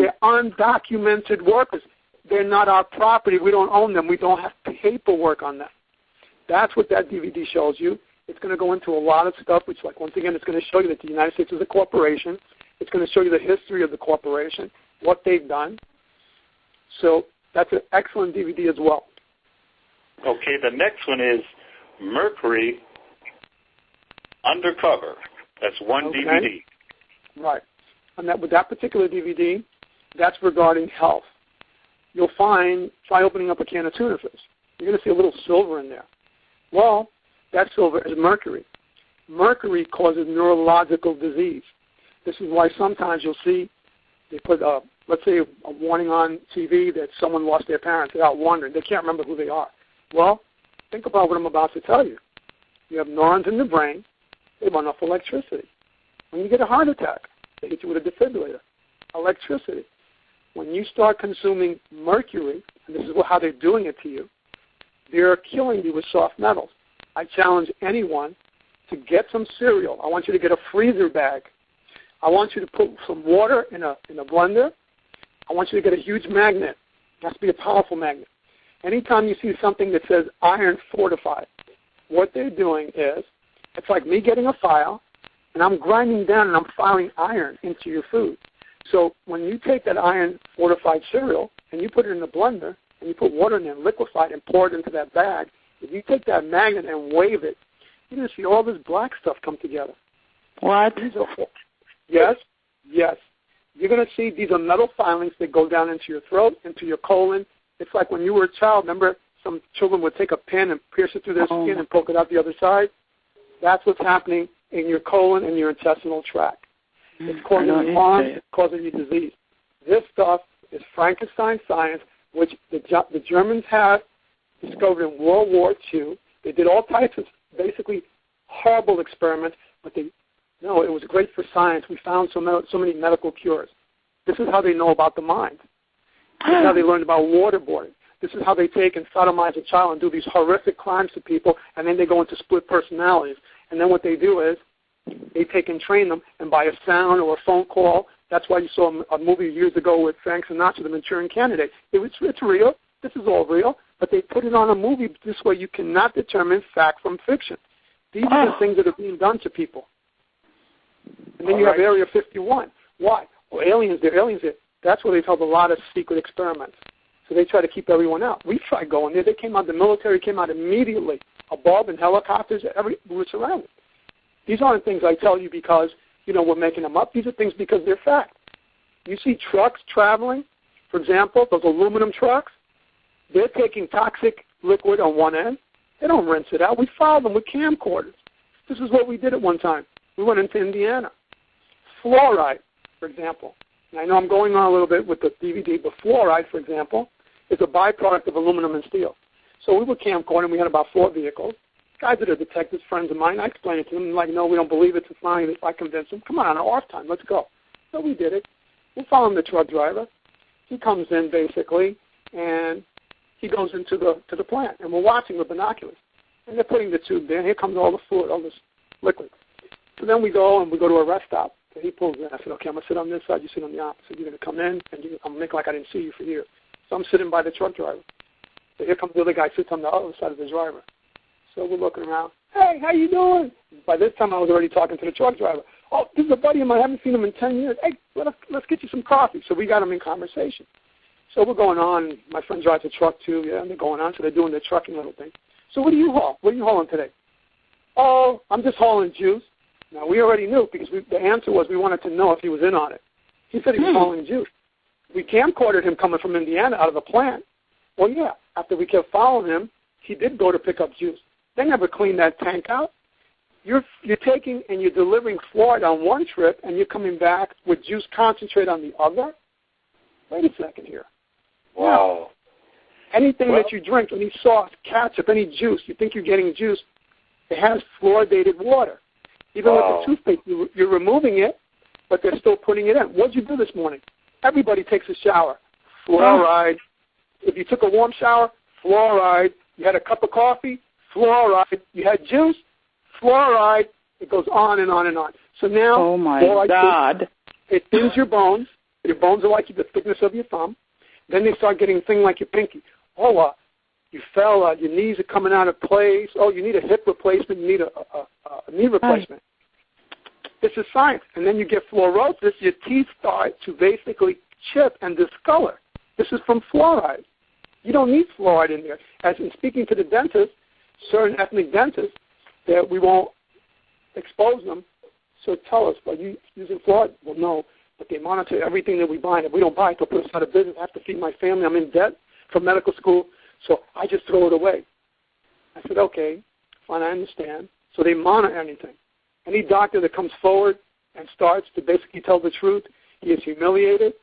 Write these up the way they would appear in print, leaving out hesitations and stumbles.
They're undocumented workers. They're not our property. We don't own them. We don't have paperwork on them. That's what that DVD shows you. It's going to go into a lot of stuff, which, like, once again, it's going to show you that the United States is a corporation. It's going to show you the history of the corporation, what they've done. So that's an excellent DVD as well. Okay, the next one is Mercury Undercover. That's one DVD. Right. And with that particular DVD, that's regarding health. You'll find, try opening up a can of tuna fish. You're going to see a little silver in there. Well, that silver is mercury. Mercury causes neurological disease. This is why sometimes you'll see they put, let's say, a warning on TV that someone lost their parents. They're out wandering. They can't remember who they are. Well, think about what I'm about to tell you. You have neurons in the brain. They run off electricity. When you get a heart attack, they hit you with a defibrillator. Electricity. When you start consuming mercury, and this is how they're doing it to you, they're killing you with soft metals. I challenge anyone to get some cereal. I want you to get a freezer bag. I want you to put some water in a blender. I want you to get a huge magnet. It has to be a powerful magnet. Anytime you see something that says iron fortified, what they're doing is, it's like me getting a file, and I'm grinding down and I'm filing iron into your food. So when you take that iron fortified cereal and you put it in the blender and you put water in there, liquefy it, and pour it into that bag, if you take that magnet and wave it, you're going to see all this black stuff come together. What? Yes. You're going to see these are metal filings that go down into your throat, into your colon. It's like when you were a child, remember some children would take a pin and pierce it through their skin and poke it out the other side? That's what's happening in your colon and your intestinal tract. It's causing you harm, it's causing you disease. This stuff is Frankenstein science, which the Germans have discovered in World War II. They did all types of basically horrible experiments, but it was great for science. We found so many medical cures. This is how they know about the mind. This is how they learned about waterboarding. This is how they take and sodomize a child and do these horrific crimes to people, and then they go into split personalities. And then what they do is they take and train them, and by a sound or a phone call, that's why you saw a movie years ago with Frank Sinatra, The Manchurian Candidate. It's real. This is all real. But they put it on a movie this way you cannot determine fact from fiction. These are the things that are being done to people. And then you have Area 51. Why? Well, aliens, they're aliens there. That's where they've held a lot of secret experiments. So they try to keep everyone out. We tried going there. They came out, the military came out immediately. A bulb and helicopters, we were surrounded. These aren't things I tell you because, we're making them up. These are things because they're fact. You see trucks traveling, for example, those aluminum trucks, they're taking toxic liquid on one end. They don't rinse it out. We follow them with camcorders. This is what we did at one time. We went into Indiana. Fluoride, for example. And I know I'm going on a little bit with the DVD, but fluoride, for example, is a byproduct of aluminum and steel. So we were camcording. We had about 4 vehicles. Guys that are detectives, friends of mine, I explained it to them. Like, no, we don't believe it's fine. I convinced them, come on our off time, let's go. So we did it. We're following the truck driver. He comes in, basically, and he goes into the plant, and we're watching with binoculars. And they're putting the tube there. Here comes all the fluid, all this liquid. So then we go to a rest stop. So he pulls in. I said, okay, I'm going to sit on this side. You sit on the opposite. You're going to come in, and I'm going to make like I didn't see you for years. So I'm sitting by the truck driver. So here comes the other guy, sits on the other side of the driver. So we're looking around. Hey, how you doing? By this time, I was already talking to the truck driver. Oh, this is a buddy of mine. I haven't seen him in 10 years. Hey, let's get you some coffee. So we got him in conversation. So we're going on. My friend drives a truck, too, and they're going on. So they're doing their trucking little thing. So what do you haul? What are you hauling today? Oh, I'm just hauling juice. Now, we already knew because the answer was we wanted to know if he was in on it. He said he was hauling juice. We camcorded him coming from Indiana out of the plant. Well, yeah, after we kept following him, he did go to pick up juice. They never cleaned that tank out. You're taking and you're delivering fluoride on one trip, and you're coming back with juice concentrate on the other? Wait a second here. Wow. Anything that you drink, any sauce, ketchup, any juice, you think you're getting juice, it has fluoridated water. Even with the toothpaste, you're removing it, but they're still putting it in. What did you do this morning? Everybody takes a shower. Fluoride. If you took a warm shower, fluoride. You had a cup of coffee, fluoride. You had juice, fluoride. It goes on and on and on. So now, oh my God, it thins your bones. Your bones are like the thickness of your thumb. Then they start getting things like your pinky. Oh, you fell, your knees are coming out of place. Oh, you need a hip replacement. You need a knee replacement. This is science. And then you get fluorosis. Your teeth start to basically chip and discolor. This is from fluoride. You don't need fluoride in there. As in speaking to the dentist, certain ethnic dentists, that we won't expose them, so tell us, are you using fluoride? Well, no, but they monitor everything that we buy, and if we don't buy it, they'll put us out of business. I have to feed my family. I'm in debt from medical school, so I just throw it away. I said, okay, fine, I understand. So they monitor anything. Any doctor that comes forward and starts to basically tell the truth, he is humiliated,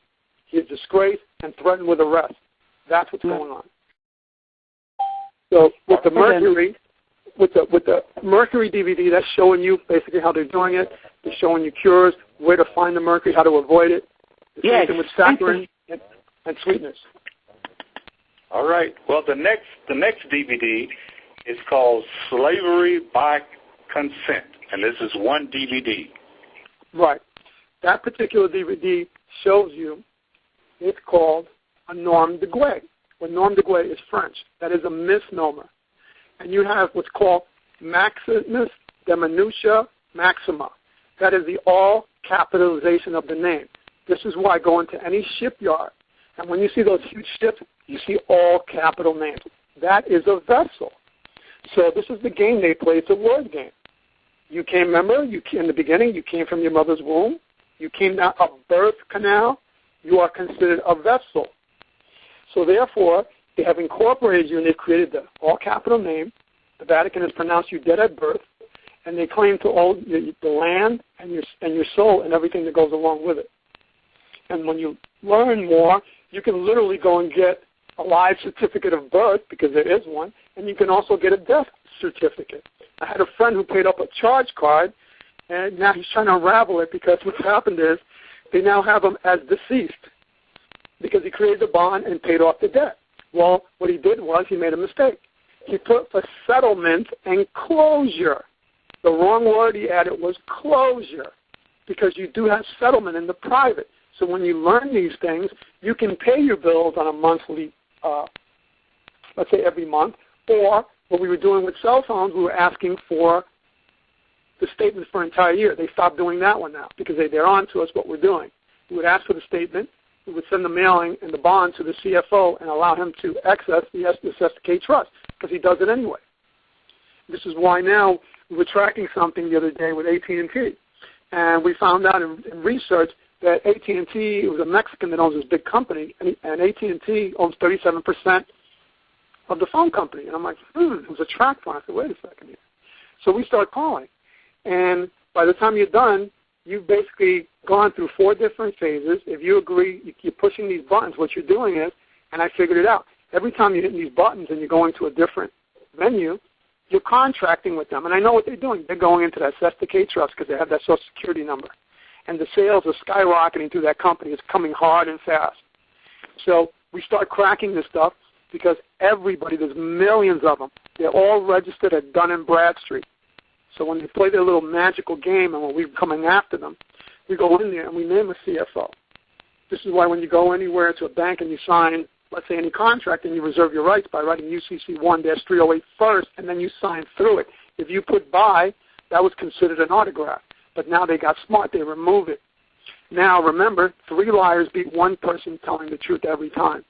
he is disgraced, and threatened with arrest. That's what's going on. So with the mercury, with the mercury DVD, that's showing you basically how they're doing it. They're showing you cures, where to find the mercury, how to avoid it. The same thing with saccharin and sweetness. All right. Well, the next DVD is called Slavery by Consent, and this is one DVD. Right. That particular DVD shows you, it's called a norme de guerre. Well, norme de guerre is French. That is a misnomer. And you have what's called Maximus de Minutia Maxima. That is the all capitalization of the name. This is why I go into any shipyard, and when you see those huge ships, you see all capital names. That is a vessel. So this is the game they play. It's a word game. You came, remember, in the beginning, you came from your mother's womb. You came down a birth canal. You are considered a vessel. So therefore, they have incorporated you, and they've created the all capital name. The Vatican has pronounced you dead at birth, and they claim to own the land and your soul and everything that goes along with it. And when you learn more, you can literally go and get a live certificate of birth, because there is one, and you can also get a death certificate. I had a friend who paid up a charge card, and now he's trying to unravel it, because what's happened is they now have him as deceased because he created the bond and paid off the debt. Well, what he did was he made a mistake. He put for settlement and closure. The wrong word he added was closure, because you do have settlement in the private. So when you learn these things, you can pay your bills on a monthly, let's say every month, or what we were doing with cell phones, we were asking for the statement for an entire year. They stopped doing that one now because they're on to us what we're doing. We would ask for the statement. We would send the mailing and the bond to the CFO and allow him to access the SSK trust, because he does it anyway. This is why now we were tracking something the other day with AT&T, and we found out in research that AT&T, it was a Mexican that owns this big company, and AT&T owns 37% of the phone company. And I'm like, it was a track phone. I said, wait a second here. So we start calling, and by the time you're done, you've basically gone through 4 different phases. If you agree, you're pushing these buttons. What you're doing is, and I figured it out, every time you're hitting these buttons and you're going to a different venue, you're contracting with them. And I know what they're doing. They're going into that SSK trust because they have that Social Security number. And the sales are skyrocketing through that company. It's coming hard and fast. So we start cracking this stuff because everybody, there's millions of them, they're all registered at Dun & Bradstreet. So when they play their little magical game and when we're coming after them, we go in there and we name a CFO. This is why when you go anywhere to a bank and you sign, let's say, any contract, and you reserve your rights by writing UCC 1-308 first, and then you sign through it. If you put by, that was considered an autograph. But now they got smart. They remove it. Now, remember, 3 liars beat 1 person telling the truth every time.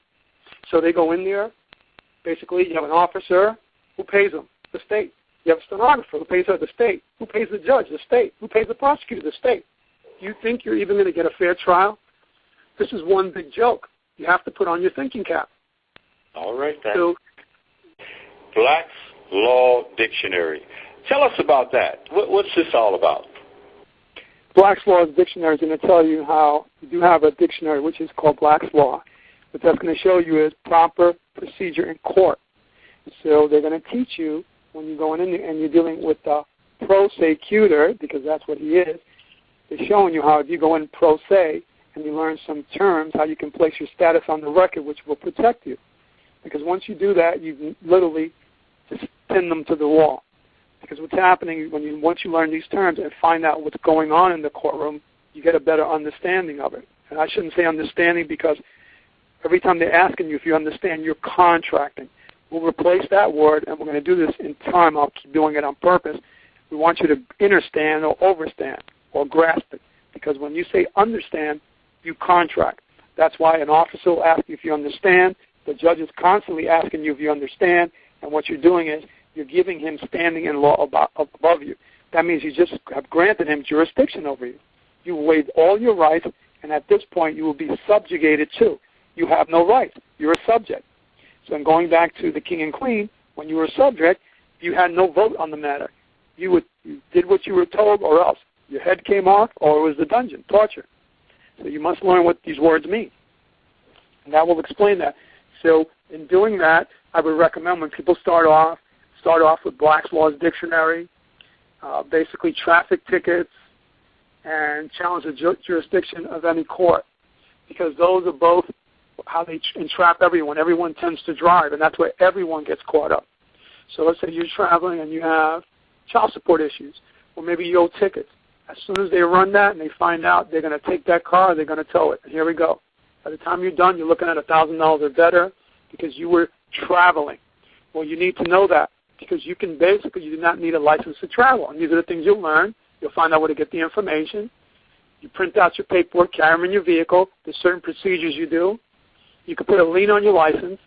So they go in there. Basically, you have an officer who pays them, the state. You have a stenographer who pays her, the state. Who pays the judge, the state. Who pays the prosecutor, the state. You think you're even going to get a fair trial? This is one big joke. You have to put on your thinking cap. All right, then. So, Black's Law Dictionary. Tell us about that. What's this all about? Black's Law Dictionary is going to tell you how you do have a dictionary, which is called Black's Law. What that's going to show you is proper procedure in court. So they're going to teach you when you're going in there and you're dealing with the prosecutor, because that's what he is. They're showing you how if you go in pro se and you learn some terms, how you can place your status on the record, which will protect you. Because once you do that, you literally just pin them to the wall. Because what's happening once you learn these terms and find out what's going on in the courtroom, you get a better understanding of it. And I shouldn't say understanding because every time they're asking you if you understand, you're contracting. We'll replace that word, and we're going to do this in time. I'll keep doing it on purpose. We want you to understand or overstand or grasp it, because when you say understand, you contract. That's why an officer will ask you if you understand. The judge is constantly asking you if you understand, and what you're doing is you're giving him standing in law above you. That means you just have granted him jurisdiction over you. You waived all your rights, and at this point you will be subjugated to. You have no rights. You're a subject. So in going back to the king and queen, when you were a subject, you had no vote on the matter. You did what you were told, or else your head came off, or it was the dungeon, torture. So you must learn what these words mean. And that will explain that. So in doing that, I would recommend when people start off with Black's Laws Dictionary, basically traffic tickets, and challenge the jurisdiction of any court, because those are both how they entrap everyone. Everyone tends to drive, and that's where everyone gets caught up. So let's say you're traveling and you have child support issues, or maybe you owe tickets. As soon as they run that and they find out, they're going to take that car, they're going to tow it, and here we go. By the time you're done, you're looking at $1,000 or better because you were traveling. Well, you need to know that, because you do not need a license to travel, and these are the things you'll learn. You'll find out where to get the information. You print out your paperwork, carry them in your vehicle. There's certain procedures you do. You can put a lien on your license.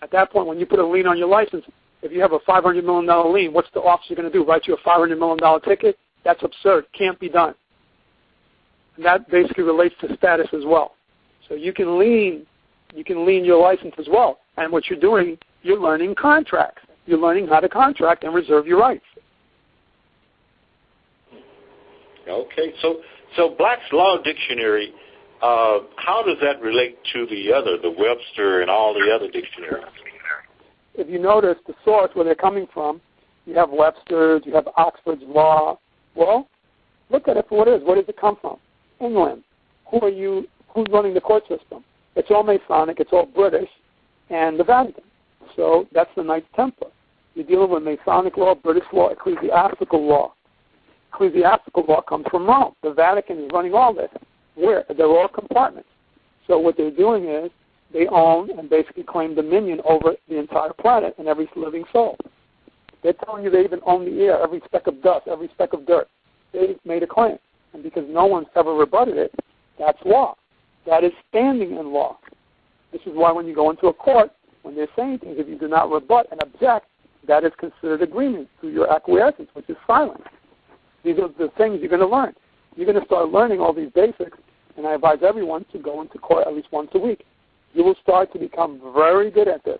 At that point, when you put a lien on your license, if you have a $500 million lien, what's the officer going to do? Write you a $500 million ticket? That's absurd. Can't be done. And that basically relates to status as well. So you can lien your license as well. And what you're doing, you're learning contracts. You're learning how to contract and reserve your rights. Okay. So Black's Law Dictionary, how does that relate to the Webster and all the other dictionaries? If you notice the source where they're coming from, you have Webster's, you have Oxford's Law. Well, look at it for what it is. Where does it come from? England. Who's running the court system? It's all Masonic, it's all British, and the Vatican. So that's the Knights Templar. You're dealing with Masonic law, British law, ecclesiastical law. Ecclesiastical law comes from Rome. The Vatican is running all this. Where? They're all compartments. So what they're doing is they own and basically claim dominion over the entire planet and every living soul. They're telling you they even own the air, every speck of dust, every speck of dirt. They made a claim. And because no one's ever rebutted it, that's law. That is standing in law. This is why when you go into a court, when they're saying things, if you do not rebut and object, that is considered agreement through your acquiescence, which is silence. These are the things you're going to learn. You're going to start learning all these basics, and I advise everyone to go into court at least once a week. You will start to become very good at this.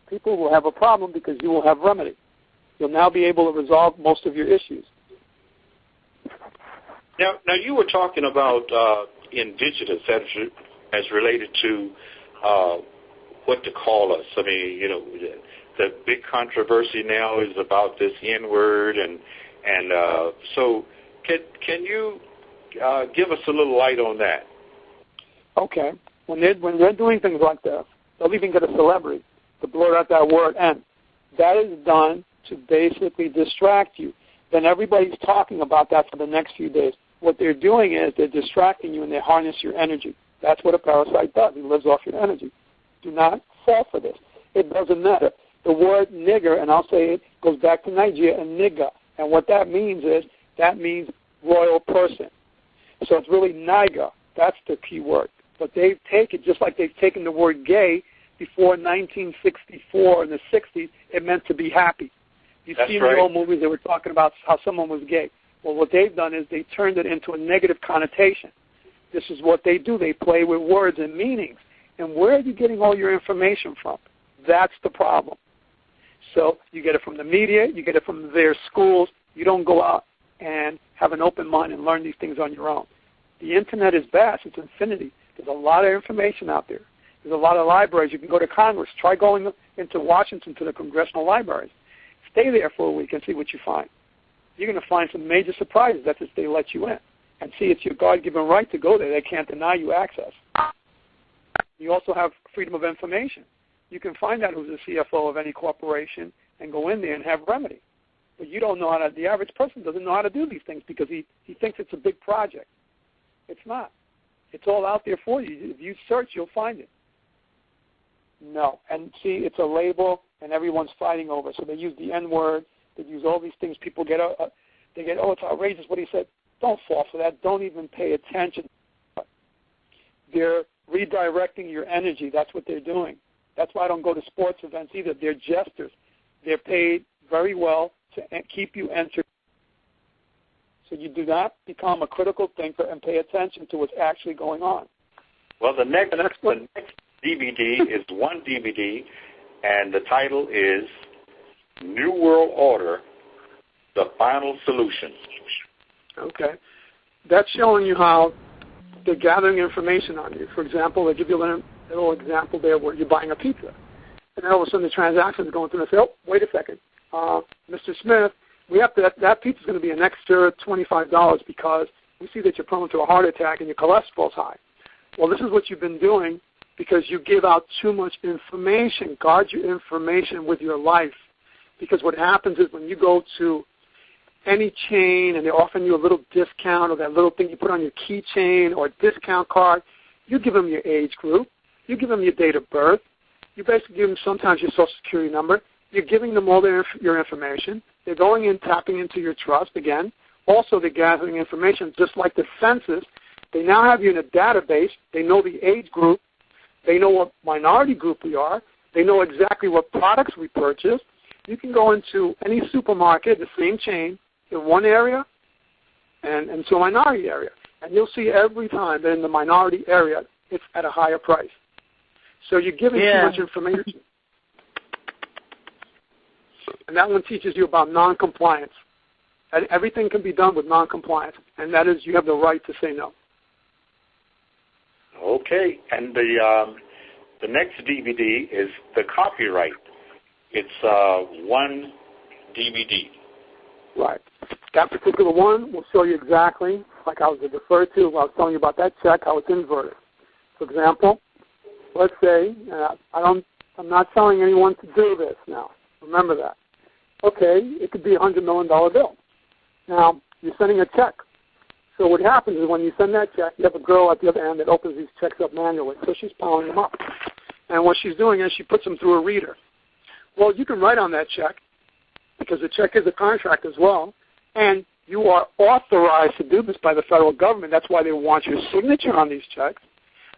People will have a problem because you will have remedy. You'll now be able to resolve most of your issues. Now you were talking about indigenous as related to what to call us. I mean, the big controversy now is about this N-word, and so can you give us a little light on that? Okay. When they're doing things like this, they'll even get a celebrity to blurt out that word N. That is done to basically distract you. Then everybody's talking about that for the next few days. What they're doing is they're distracting you and they harness your energy. That's what a parasite does. He lives off your energy. Do not fall for this. It doesn't matter. The word nigger, and I'll say it, goes back to Nigeria and nigga. And what that means is, that means royal person. So it's really Niga. That's the key word. But they take it just like they've taken the word gay before 1964 in the 60s. It meant to be happy. You've seen the old movies that were talking about how someone was gay. Well, what they've done is they turned it into a negative connotation. This is what they do. They play with words and meanings. And where are you getting all your information from? That's the problem. So you get it from the media. You get it from their schools. You don't go out and have an open mind and learn these things on your own. The Internet is vast. It's infinity. There's a lot of information out there. There's a lot of libraries. You can go to Congress. Try going into Washington to the congressional libraries. Stay there for a week and see what you find. You're going to find some major surprises. That's if they let you in. And see, it's your God-given right to go there. They can't deny you access. You also have freedom of information. You can find out who's the CFO of any corporation and go in there and have remedy. But you don't know how to, the average person doesn't know how to do these things because he thinks it's a big project. It's not. It's all out there for you. If you search, you'll find it. No. And see, it's a label, and everyone's fighting over it. So they use the N-word. They use all these things. People get, oh, it's outrageous what he said. Don't fall for that. Don't even pay attention. They're redirecting your energy. That's what they're doing. That's why I don't go to sports events either. They're jesters. They're paid very well to keep you entertained. So you do not become a critical thinker and pay attention to what's actually going on. Well, the next DVD is one DVD, and the title is New World Order, The Final Solution. Okay. That's showing you how they're gathering information on you. For example, they give you a little example there where you're buying a pizza. And then all of a sudden the transaction is going through and they say, oh, wait a second. Mr. Smith, we have to, that pizza is going to be an extra $25 because we see that you're prone to a heart attack and your cholesterol's high. Well, this is what you've been doing because you give out too much information. Guard your information with your life. Because what happens is when you go to any chain and they're offering you a little discount or that little thing you put on your keychain or a discount card, you give them your age group. You give them your date of birth. You basically give them sometimes your Social Security number. You're giving them all your information. They're going in, tapping into your trust again. Also, they're gathering information just like the census. They now have you in a database. They know the age group. They know what minority group we are. They know exactly what products we purchase. You can go into any supermarket, the same chain, in one area and into a minority area. And you'll see every time that in the minority area, it's at a higher price. So you're giving too much information. And that one teaches you about noncompliance. And everything can be done with noncompliance, and that is you have the right to say no. Okay, and the next DVD is the copyright. It's one DVD. Right. That particular one will show you exactly, like I was referred to when I was telling you about that check, how it's inverted. For example, let's say, I'm not telling anyone to do this now. Remember that. Okay, it could be a $100 million bill. Now, you're sending a check. So what happens is when you send that check, you have a girl at the other end that opens these checks up manually. So she's piling them up. And what she's doing is she puts them through a reader. Well, you can write on that check, because the check is a contract as well, and you are authorized to do this by the federal government. That's why they want your signature on these checks.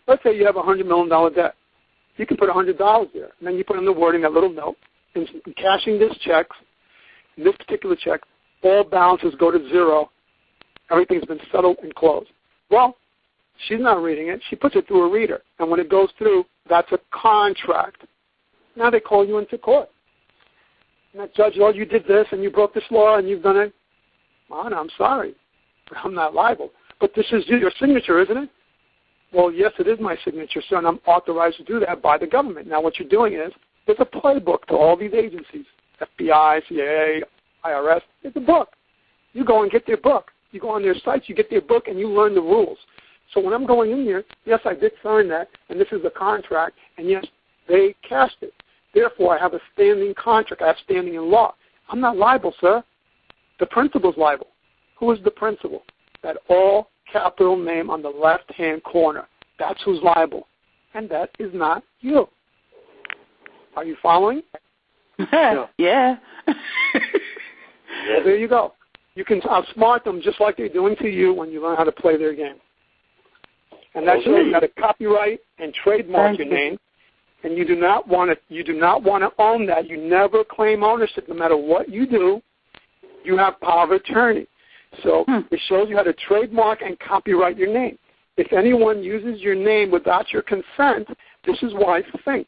Let's say you have a $100 million debt. You can put $100 there, and then you put in the wording, that little note, in cashing this particular check, all balances go to zero. Everything's been settled and closed. Well, she's not reading it. She puts it through a reader, and when it goes through, that's a contract. Now they call you into court. And that judge, oh, you did this, and you broke this law, and you've done it. Well, I'm sorry. I'm not liable. But this is your signature, isn't it? Well, yes, it is my signature, sir, and I'm authorized to do that by the government. Now what you're doing is, there's a playbook to all these agencies, FBI, CIA, IRS. It's a book. You go and get their book. You go on their sites, you get their book, and you learn the rules. So when I'm going in there, yes, I did sign that, and this is a contract, and yes, they cashed it. Therefore, I have a standing contract. I have standing in law. I'm not liable, sir. The principal's liable. Who is the principal? That all capital name on the left-hand corner. That's who's liable. And that is not you. Are you following? No. Yeah. Well, there you go. You can outsmart them just like they're doing to you when you learn how to play their game. And that's why you got to copyright and trademark your name. And you do not want to own that. You never claim ownership, no matter what you do. You have power of attorney. So it shows you how to trademark and copyright your name. If anyone uses your name without your consent, this is why think.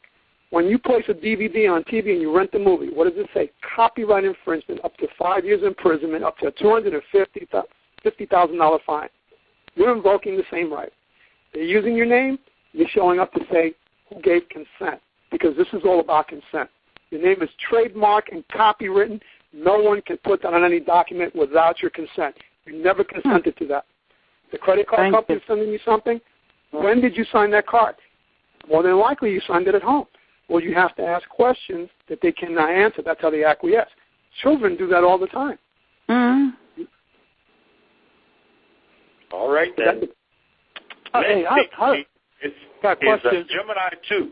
When you place a DVD on TV and you rent the movie, what does it say? Copyright infringement, up to 5 years imprisonment, up to a $250,000 fine. You're invoking the same right. They're using your name. You're showing up to say who gave consent, because this is all about consent. Your name is trademarked and copywritten. No one can put that on any document without your consent. You never consented to that. The credit card company is sending you something. When did you sign that card? More than likely you signed it at home. Well, you have to ask questions that they cannot answer. That's how they acquiesce. Children do that all the time. Mm-hmm. All right, then. It's Gemini 2.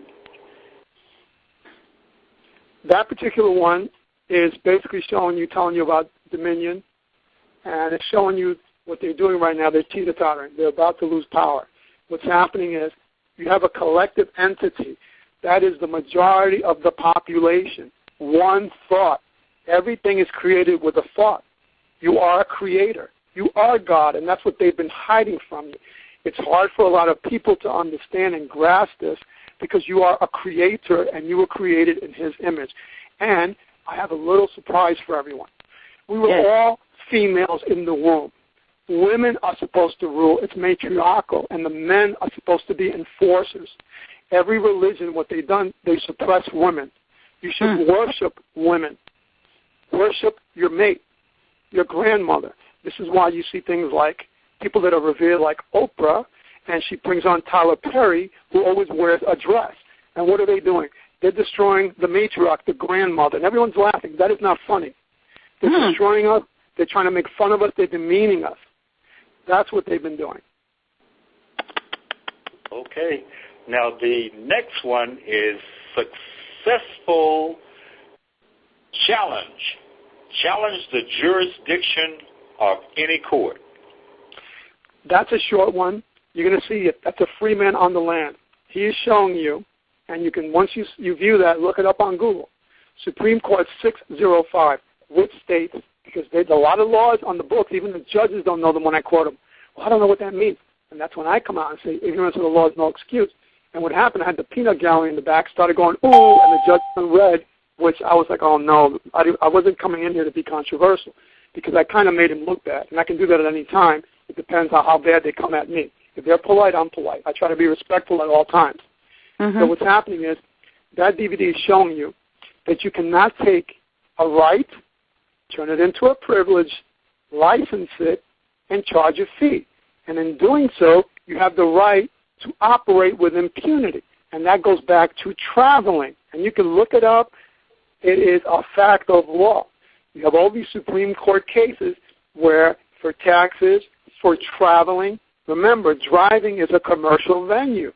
That particular one is basically telling you about Dominion, and it's showing you what they're doing right now. They're teeter-tottering. They're about to lose power. What's happening is you have a collective entity. That is the majority of the population. One thought. Everything is created with a thought. You are a creator. You are God, and that's what they've been hiding from you. It's hard for a lot of people to understand and grasp this because you are a creator and you were created in His image. And I have a little surprise for everyone. We were all females in the womb. Women are supposed to rule. It's matriarchal, and the men are supposed to be enforcers. Every religion, what they've done, they suppress women. You should worship women. Worship your mate, your grandmother. This is why you see things like people that are revered like Oprah, and she brings on Tyler Perry, who always wears a dress. And what are they doing? They're destroying the matriarch, the grandmother, and everyone's laughing. That is not funny. They're destroying us. They're trying to make fun of us. They're demeaning us. That's what they've been doing. Okay. Now, the next one is successful challenge. Challenge the jurisdiction of any court. That's a short one. You're going to see it. That's a free man on the land. He is showing you, and you can, once you view that, look it up on Google. Supreme Court 605. Which states? Because there's a lot of laws on the books. Even the judges don't know them when I quote them. Well, I don't know what that means. And that's when I come out and say, ignorance of the law is no excuse. And what happened, I had the peanut gallery in the back, started going, ooh, and the judge read, which I was like, oh, no. I wasn't coming in here to be controversial because I kind of made him look bad. And I can do that at any time. It depends on how bad they come at me. If they're polite, I'm polite. I try to be respectful at all times. So what's happening is that DVD is showing you that you cannot take a right, turn it into a privilege, license it, and charge a fee. And in doing so, you have the right to operate with impunity. And that goes back to traveling. And you can look it up. It is a fact of law. You have all these Supreme Court cases where for taxes, for traveling, remember, driving is a commercial venue.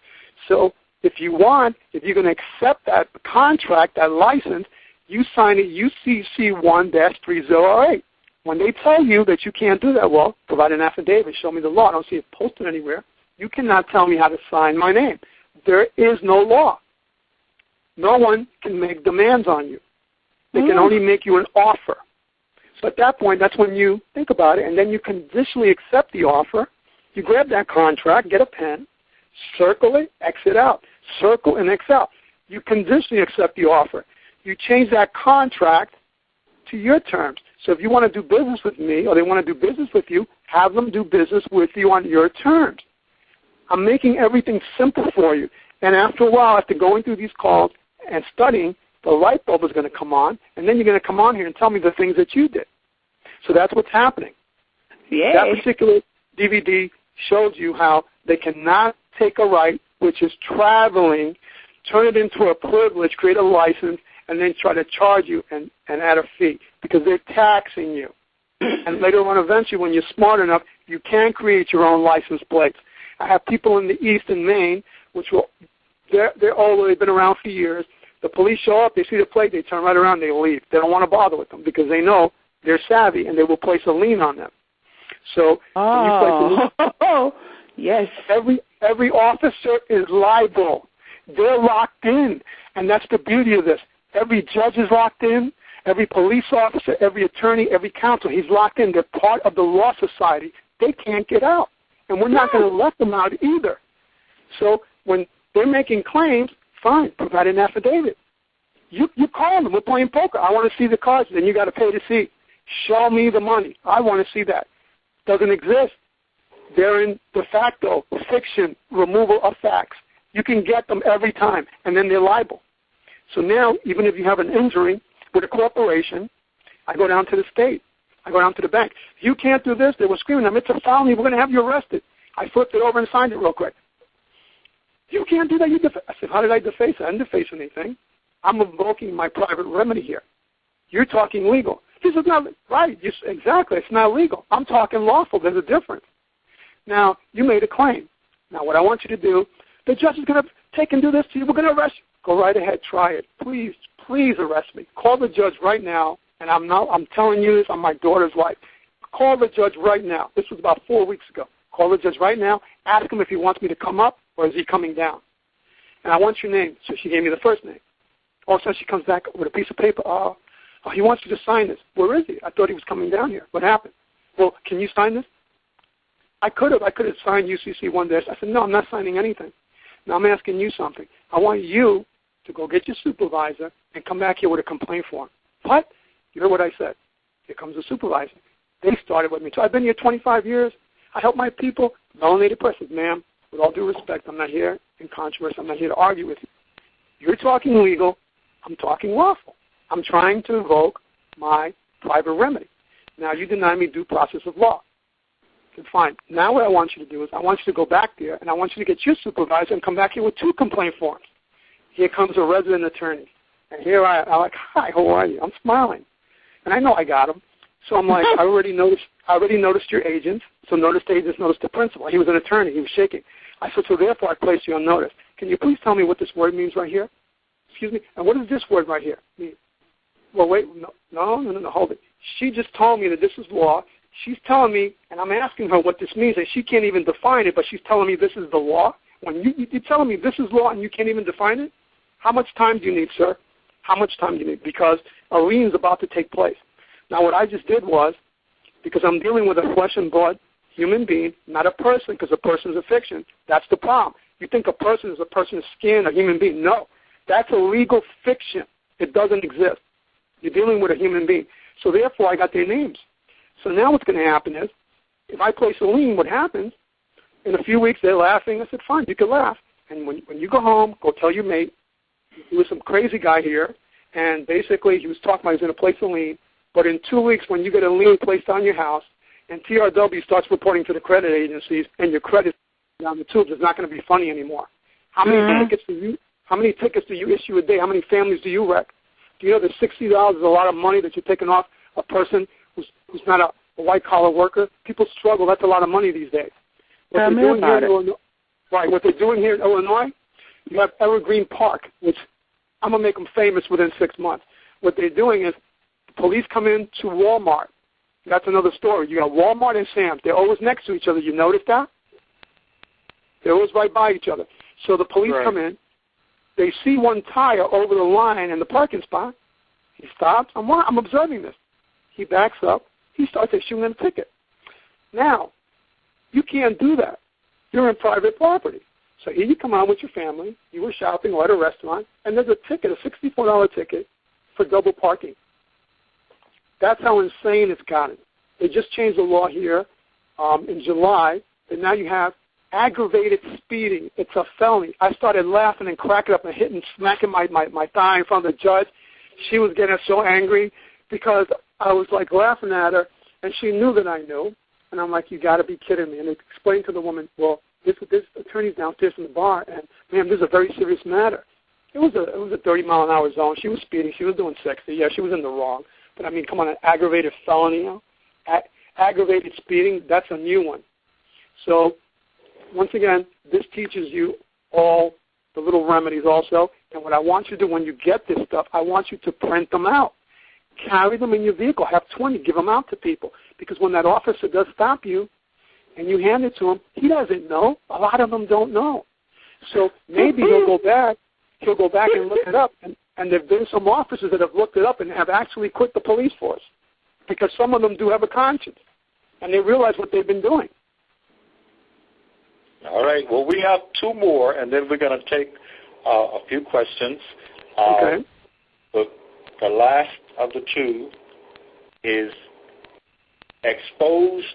So if you're going to accept that contract, that license, you sign it UCC 1-3008. When they tell you that you can't do that, well, provide an affidavit, show me the law. I don't see it posted anywhere. You cannot tell me how to sign my name. There is no law. No one can make demands on you. They can only make you an offer. So at that point, that's when you think about it, and then you conditionally accept the offer. You grab that contract, get a pen, circle it, exit out. Circle and X out. You conditionally accept the offer. You change that contract to your terms. So if you want to do business with me or they want to do business with you, have them do business with you on your terms. I'm making everything simple for you. And after a while, after going through these calls and studying, the light bulb is going to come on, and then you're going to come on here and tell me the things that you did. So that's what's happening. Yay. That particular DVD shows you how they cannot take a right, which is traveling, turn it into a privilege, create a license, and then try to charge you and add a fee because they're taxing you. And later on, eventually, when you're smart enough, you can create your own license plates. I have people in the East and Maine, which they're old, they've been around for years. The police show up, they see the plate, they turn right around, they leave. They don't want to bother with them because they know they're savvy and they will place a lien on them. So when you place a lien, yes. Every officer is liable. They're locked in, and that's the beauty of this. Every judge is locked in. Every police officer, every attorney, every counsel, he's locked in. They're part of the law society. They can't get out, and we're not going to let them out either. So when they're making claims, fine, provide an affidavit. You call them. We're playing poker. I want to see the cards. Then you got to pay to see. Show me the money. I want to see that. Doesn't exist. They're in de facto, fiction, removal of facts. You can get them every time, and then they're liable. So now, even if you have an injury with a corporation, I go down to the state. I go down to the bank. You can't do this. They were screaming at me, it's a felony. We're going to have you arrested. I flipped it over and signed it real quick. You can't do that. I said, how did I deface it? I didn't deface anything. I'm invoking my private remedy here. You're talking legal. This is not right. Exactly. It's not legal. I'm talking lawful. There's a difference. Now, you made a claim. Now, what I want you to do, the judge is going to take and do this to you. We're going to arrest you. Go right ahead. Try it. Please, please arrest me. Call the judge right now, and I'm telling you this. I'm my daughter's wife. Call the judge right now. This was about 4 weeks ago. Call the judge right now. Ask him if he wants me to come up or is he coming down. And I want your name. So she gave me the first name. All of a sudden she comes back with a piece of paper. Oh, he wants you to sign this. Where is he? I thought he was coming down here. What happened? Well, can you sign this? I could have signed UCC one day. I said, no, I'm not signing anything. Now I'm asking you something. I want you to go get your supervisor and come back here with a complaint form. What? You heard what I said. Here comes the supervisor. They started with me. So I've been here 25 years. I help my people. Melanated person. Ma'am, with all due respect, I'm not here in controversy. I'm not here to argue with you. You're talking legal. I'm talking lawful. I'm trying to invoke my private remedy. Now you deny me due process of law. Okay, fine. Now what I want you to do is I want you to go back there, and I want you to get your supervisor and come back here with 2 complaint forms. Here comes a resident attorney. And here I'm like, hi, how are you? I'm smiling. And I know I got him. So I'm like, I already noticed your agent. So notice the agent, notice the principal. He was an attorney. He was shaking. I said, so therefore I placed you on notice. Can you please tell me what this word means right here? Excuse me? And what does this word right here mean? Well, wait, no, hold it. She just told me that this is law. She's telling me, and I'm asking her what this means, and she can't even define it, but she's telling me this is the law. When you're telling me this is law and you can't even define it, how much time do you need, sir? How much time do you need? Because a lien is about to take place. Now, what I just did was, because I'm dealing with a flesh and blood human being, not a person, because a person is a fiction. That's the problem. You think a person is a person's skin, a human being. No, that's a legal fiction. It doesn't exist. You're dealing with a human being. So therefore, I got their names. So now what's going to happen is, if I place a lien, what happens, in a few weeks they're laughing. I said, fine, you can laugh. And when you go home, go tell your mate, he was some crazy guy here, and basically he was talking about he was going to place a lien. But in 2 weeks, when you get a lien placed on your house, and TRW starts reporting to the credit agencies, and your credit down the tubes, it's not going to be funny anymore. How many tickets do you issue a day? How many families do you wreck? Do you know that $60 is a lot of money that you're taking off a person who's not a white-collar worker? People struggle. That's a lot of money these days. What they're doing here in Illinois, you have Evergreen Park, which I'm going to make them famous within 6 months. What they're doing is the police come in to Walmart. That's another story. You got Walmart and Sam's. They're always next to each other. You notice that? They're always right by each other. So the police come in. They see one tire over the line in the parking spot. He stops. I'm observing this. He backs up. He starts issuing them a ticket. Now, you can't do that. You're in private property. So here you come out with your family. You were shopping or at a restaurant, and there's a ticket, a $64 ticket for double parking. That's how insane it's gotten. They just changed the law here in July, and now you have aggravated speeding. It's a felony. I started laughing and cracking up and hitting, smacking my thigh in front of the judge. She was getting so angry because I was like laughing at her, and she knew that I knew. And I'm like, you got to be kidding me. And they explained to the woman, well, this attorney's downstairs in the bar, and ma'am, this is a very serious matter. It was a 30-mile-an-hour zone. She was speeding. She was doing 60. Yeah, she was in the wrong. But I mean, come on, an aggravated felony, you know? Aggravated speeding, that's a new one. So once again, this teaches you all the little remedies also. And what I want you to do when you get this stuff, I want you to print them out. Carry them in your vehicle. Have 20. Give them out to people. Because when that officer does stop you and you hand it to him, he doesn't know. A lot of them don't know. So maybe he'll go back and look it up. And there have been some officers that have looked it up and have actually quit the police force because some of them do have a conscience, and they realize what they've been doing. All right. Well, we have 2 more, and then we're going to take a few questions. Okay. The last of the 2 is exposed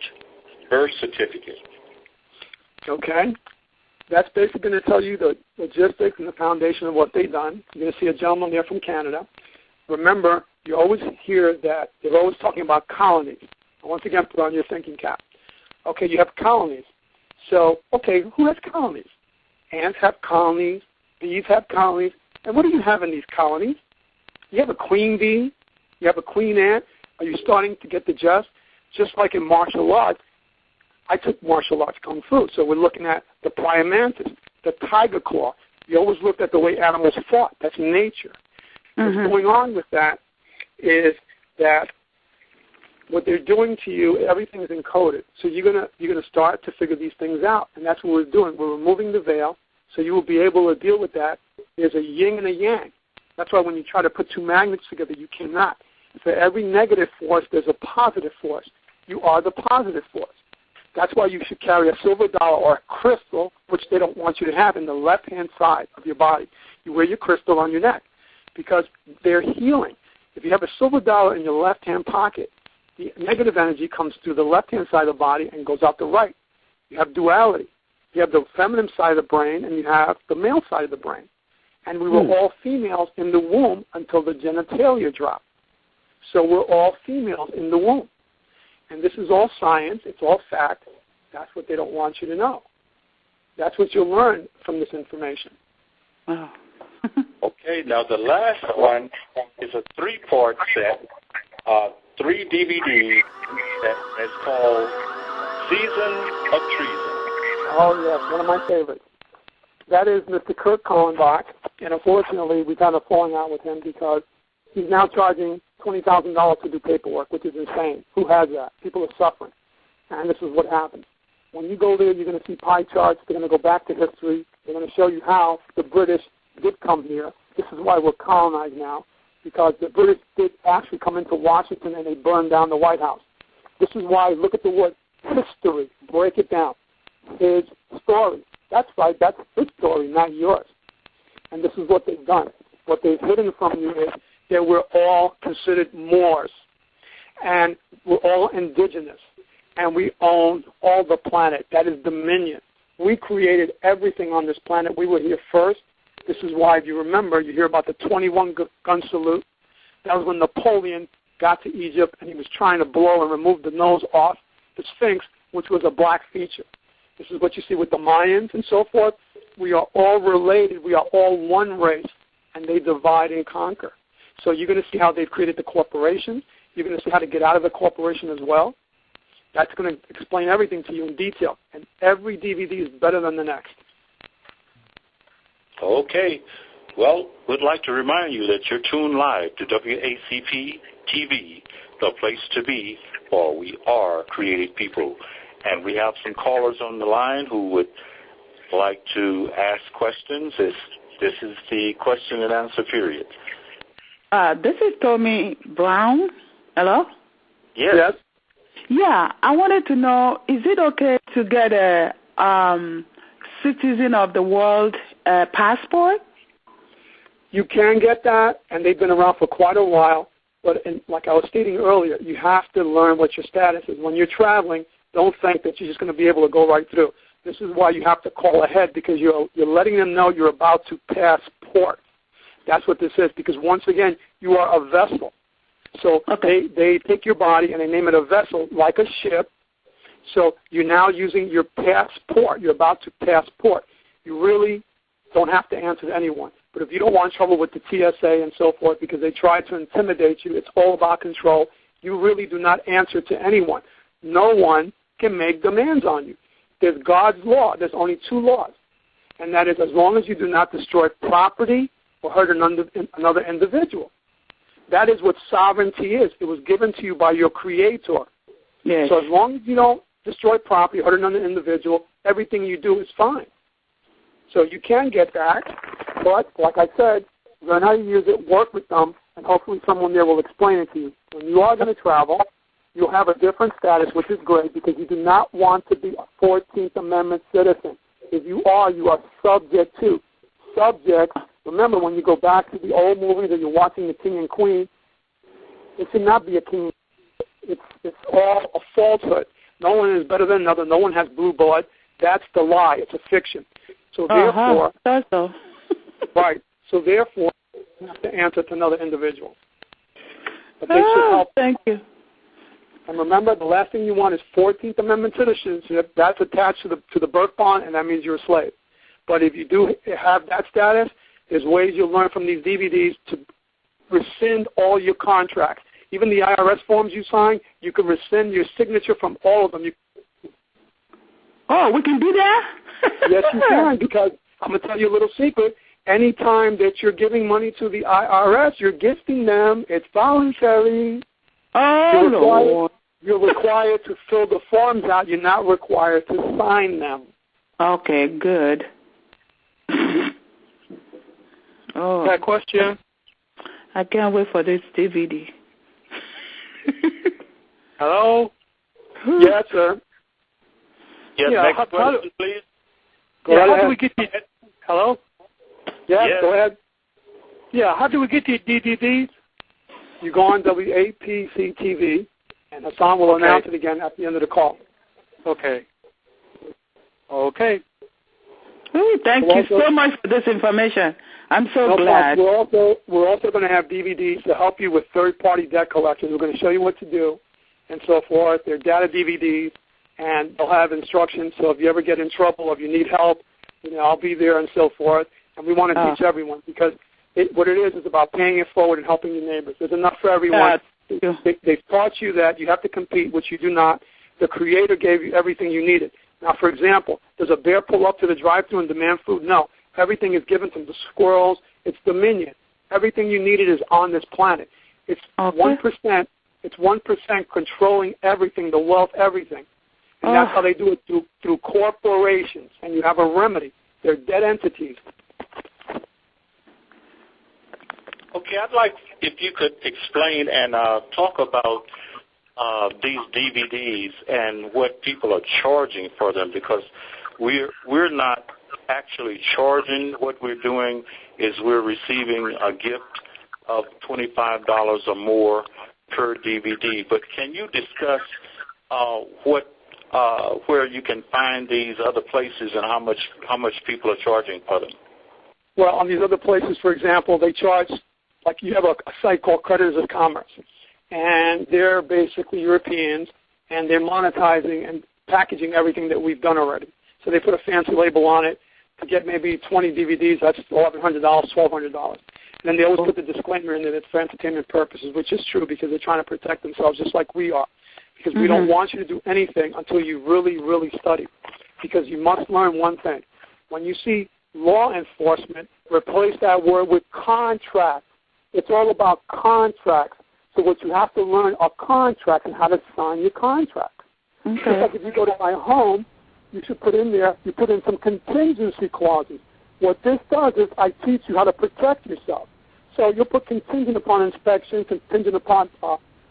birth certificate. Okay. That's basically going to tell you the logistics and the foundation of what they've done. You're going to see a gentleman there from Canada. Remember, you always hear that they're always talking about colonies. Once again, put on your thinking cap. Okay, you have colonies. So, okay, who has colonies? Ants have colonies. Bees have colonies. And what do you have in these colonies? You have a queen bee. You have a queen ant. Are you starting to get the gist? Just like in martial arts, I took martial arts kung fu, so we're looking at the praying mantis, the tiger claw. You always looked at the way animals fought. That's nature. Mm-hmm. What's going on with that is that what they're doing to you, everything is encoded. So you're gonna start to figure these things out, and that's what we're doing. We're removing the veil, so you will be able to deal with that. There's a yin and a yang. That's why when you try to put two magnets together, you cannot. For every negative force, there's a positive force. You are the positive force. That's why you should carry a silver dollar or a crystal, which they don't want you to have, in the left-hand side of your body. You wear your crystal on your neck because they're healing. If you have a silver dollar in your left-hand pocket, the negative energy comes through the left-hand side of the body and goes out the right. You have duality. You have the feminine side of the brain and you have the male side of the brain. And we were all females in the womb until the genitalia dropped. So we're all females in the womb. And this is all science. It's all fact. That's what they don't want you to know. That's what you'll learn from this information. Wow. Okay, now the last one is a 3-part set, 3 DVDs that's called Season of Treason. Oh, yes, one of my favorites. That is Mr. Kurt Kohlenbach, and unfortunately we've had a falling out with him because he's now charging $20,000 to do paperwork, which is insane. Who has that? People are suffering. And this is what happens. When you go there, you're going to see pie charts. They're going to go back to history. They're going to show you how the British did come here. This is why we're colonized now, because the British did actually come into Washington and they burned down the White House. This is why, look at the word history. Break it down. His story. That's right. That's his story, not yours. And this is what they've done. What they've hidden from you is that we're all considered Moors, and we're all indigenous, and we own all the planet. That is dominion. We created everything on this planet. We were here first. This is why, if you remember, you hear about the 21-gun salute. That was when Napoleon got to Egypt, and he was trying to blow and remove the nose off the Sphinx, which was a black feature. This is what you see with the Mayans and so forth. We are all related. We are all one race, and they divide and conquer. So you're going to see how they've created the corporation. You're going to see how to get out of the corporation as well. That's going to explain everything to you in detail. And every DVD is better than the next. Okay. Well, we'd like to remind you that you're tuned live to WACPtv, the place to be, for we are creative people. And we have some callers on the line who would like to ask questions. This is the question and answer period. This is Tommy Brown. Hello? Yes. Yeah, I wanted to know, is it okay to get a citizen of the world passport? You can get that, and they've been around for quite a while. But like I was stating earlier, you have to learn what your status is. When you're traveling, don't think that you're just going to be able to go right through. This is why you have to call ahead, because you're letting them know you're about to pass port. That's what this is, because once again, you are a vessel. So they take your body and they name it a vessel, like a ship. So you're now using your passport. You're about to pass port. You really don't have to answer to anyone. But if you don't want trouble with the TSA and so forth because they try to intimidate you, it's all about control. You really do not answer to anyone. No one can make demands on you. There's God's law. There's only 2 laws. And that is, as long as you do not destroy property or hurt another individual. That is what sovereignty is. It was given to you by your Creator. Yes. So as long as you don't destroy property, hurt another individual, everything you do is fine. So you can get that, but like I said, learn how to use it, work with them, and hopefully someone there will explain it to you. When you are going to travel, you'll have a different status, which is great, because you do not want to be a 14th Amendment citizen. If you are subject to. Subject, remember when you go back to the old movies and you're watching the King and Queen, it should not be a king. It's all a falsehood. No one is better than another. No one has blue blood. That's the lie. It's a fiction. So therefore, right. So therefore, you have to answer to another individual. But they should help. Thank you. And remember, the last thing you want is 14th Amendment citizenship. That's attached to the birth bond, and that means you're a slave. But if you do have that status, there's ways you'll learn from these DVDs to rescind all your contracts. Even the IRS forms you sign, you can rescind your signature from all of them. Oh, we can do that? Yes, you can, because I'm going to tell you a little secret. Anytime that you're giving money to the IRS, you're gifting them. It's voluntary. Oh, Lord. You're required to fill the forms out. You're not required to sign them. Okay, good. Oh. That question? I can't wait for this DVD. Hello? Yes, sir. Yes, yeah, next question, please. How do we get the... Hello? Yes, go ahead. Yeah, how do we get the DVDs? You go on WACPtv, and Hassan will announce it again at the end of the call. Okay. Okay. Ooh, thank you so much for this information. I'm so glad. We're also going to have DVDs to help you with third-party debt collections. We're going to show you what to do and so forth. They're data DVDs, and they'll have instructions. So if you ever get in trouble or if you need help, I'll be there and so forth. And we want to teach everyone, because what it is about paying it forward and helping your neighbors. There's enough for everyone. They've taught you that you have to compete, which you do not. The Creator gave you everything you needed. Now, for example, does a bear pull up to the drive-thru and demand food? No. Everything is given to the squirrels. It's dominion. Everything you needed is on this planet. It's 1%. It's 1% controlling everything, the wealth, everything. And that's how they do it, through corporations. And you have a remedy. They're dead entities. Okay, I'd like if you could explain and talk about these DVDs and what people are charging for them, because we're not actually charging. What we're doing is we're receiving a gift of $25 or more per DVD. But can you discuss where you can find these other places and how much people are charging for them? Well, on these other places, for example, they charge, like you have a site called Creditors of Commerce, and they're basically Europeans, and they're monetizing and packaging everything that we've done already. So they put a fancy label on it. To get maybe 20 DVDs, that's $1,100, $1,200. And then they always put the disclaimer in that it's for entertainment purposes, which is true, because they're trying to protect themselves just like we are. Because we don't want you to do anything until you really, really study. Because you must learn one thing. When you see law enforcement, replace that word with contract. It's all about contracts. So what you have to learn are contracts and how to sign your contract. Just like if you go to my home, you should put in there, you put in some contingency clauses. What this does is I teach you how to protect yourself. So you'll put contingent upon inspection, contingent upon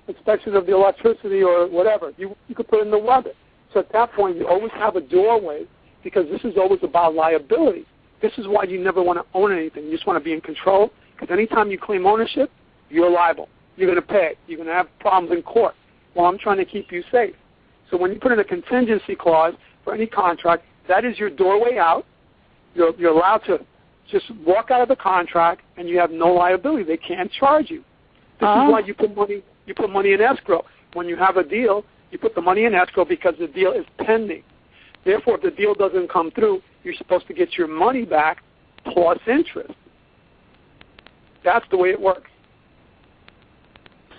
inspection of the electricity or whatever. You could put in the weather. So at that point, you always have a doorway, because this is always about liability. This is why you never want to own anything. You just want to be in control, because anytime you claim ownership, you're liable. You're going to pay. You're going to have problems in court. Well, I'm trying to keep you safe. So when you put in a contingency clause for any contract, that is your doorway out. You're allowed to just walk out of the contract, and you have no liability. They can't charge you. This is why you put money in escrow. When you have a deal, you put the money in escrow because the deal is pending. Therefore, if the deal doesn't come through, you're supposed to get your money back plus interest. That's the way it works.